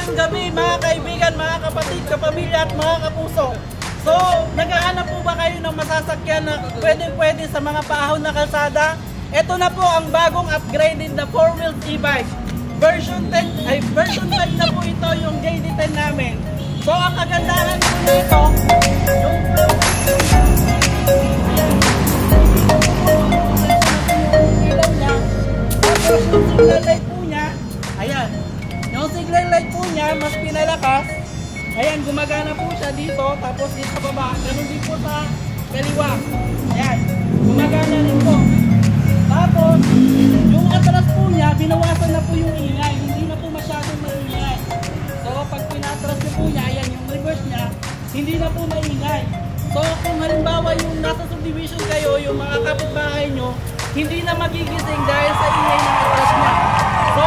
Magandang gabi mga kaibigan, mga kapatid, kapamilya at mga kapuso. So, naghahanap po ba kayo ng masasakyan na pwede sa mga paahon na kalsada? Ito na po ang bagong upgraded na 4-wheel e-bike. Version 5 na po ito yung JD10 namin. So, ang kagandahan po nito, yung ilaw niya, tapos yung signal light po niya, ayan. Yung signal light po niya, mas pinalakas. Ayan, gumagana po siya dito, tapos dito sa baba. Ganun din po sa kaliwa. Ayan, gumagana rin po. Tapos, yung atras po niya, binawasan na po yung ingay. Hindi na po masyadong maingay. So, pag pinatras niyo po niya, ayan, yung reverse niya, hindi na po maingay. So, kung halimbawa yung nasa subdivision kayo, yung mga kapitbahay nyo, hindi na magigising dahil sa ingay ng atras niya. So,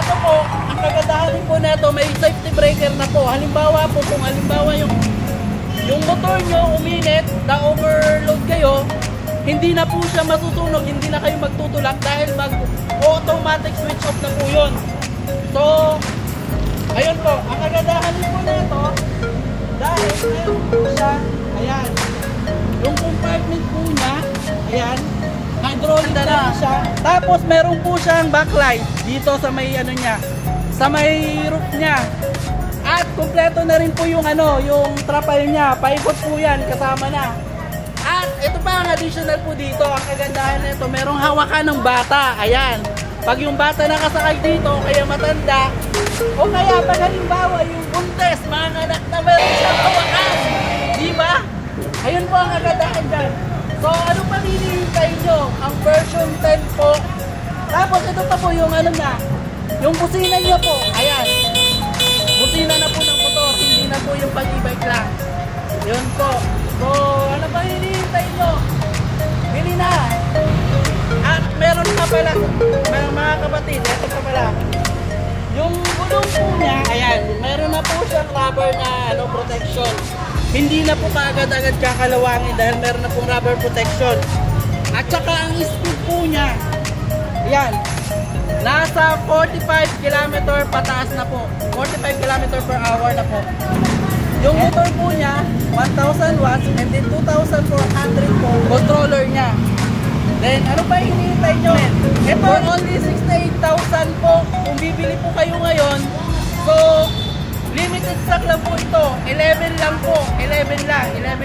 ito po, ang kagandahan din po nito, may safety breaker na po. Halimbawa po, kung halimbawa yung motor nyo uminit, na-overload kayo, hindi na po siya masusunog, hindi na kayo magtutulak dahil mag-automatic switch off na po yun. So, ayun po, ang kagandahan din po nito, dahil meron po siya, ayan, yung compartment po niya, ayan, hydraulic na siya. Tapos meron po siyang backlight dito sa may ano niya, sa may roof niya. At kumpleto na rin po yung yung trapal niya. Paikot po 'yan, kasama na. At ito pa ang additional po dito, ang kagandahan nito, merong hawakan ng bata. Ayan. Pag yung bata nakasakay dito, kaya matanda, o kaya pag halimbawa yung buntes, mga anak na meron siyang hawakan. Di ba? Ayun po ang kagandahan dyan. So, ano pa hinihintay nyo? Ang version 10 po. Tapos, ito pa po yung yung busina nyo po. Ayan. Busina na po ng motor. Hindi na po yung pag-e-bike lang. Yun po. So, ano pa hinihintay nyo? Bili na. At meron pa pala, mga kapatid, ito pa pala. Yung gulong po niya, ayan, meron na po siyang rubber na protection. Hindi na po kaagad-agad kakalawangin dahil meron na pong rubber protection. At saka ang speed po niya, yan, nasa 45 km pataas na po. 45 km per hour na po. Yung motor po niya, 1,000 watts and then 2,400 po controller niya. Then, ano pa hinihintay nyo? Ito, only 68,000 po. Kung bibili po kayo ngayon, so, limited stock lang po ito. 11 lang po. 11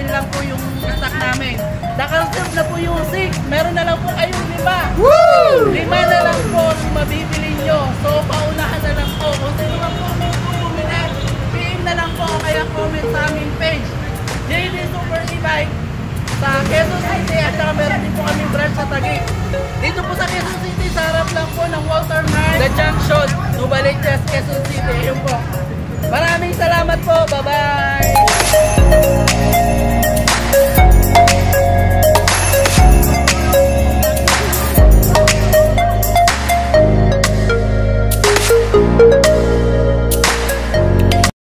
lang po yung stock namin. Naka-reserve na po yung 6. Meron na lang po kayong 5. Woo! 5 na lang po yung mabibili nyo. So, paunahan na lang po. Kung sino lang po may kukuminan, PM na lang po kaya comment sa aming page. JD Super E-Bike sa Quezon City at saka meron din po kami branch sa Taguig. Dito po sa Quezon City, sa harap lang po ng Walter Mart, The Junction, Novaliches, Quezon City. Ayun po. Maraming salamat po. Bye-bye!